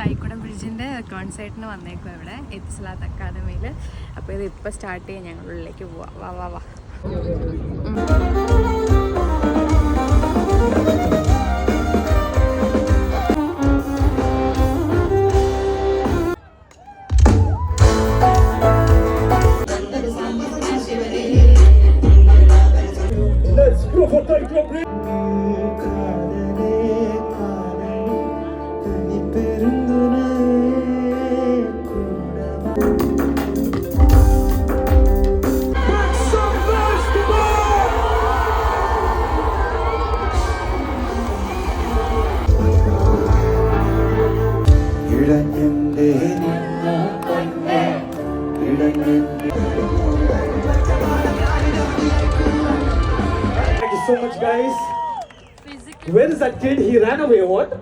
തൈക്കുടം ബ്രിഡ്ജിൻ്റെ കോൺസേർട്ടിന് വന്നേക്കും ഇവിടെ എത്തിസലാത്ത് അക്കാദമിയിൽ. അപ്പോൾ ഇത് ഇപ്പോൾ സ്റ്റാർട്ട് ചെയ്യാൻ ഞങ്ങൾ ഉള്ളിലേക്ക് പോവാം. വാ വാ വാ. Thank you so much, guys. Where is that kid? He ran away. What?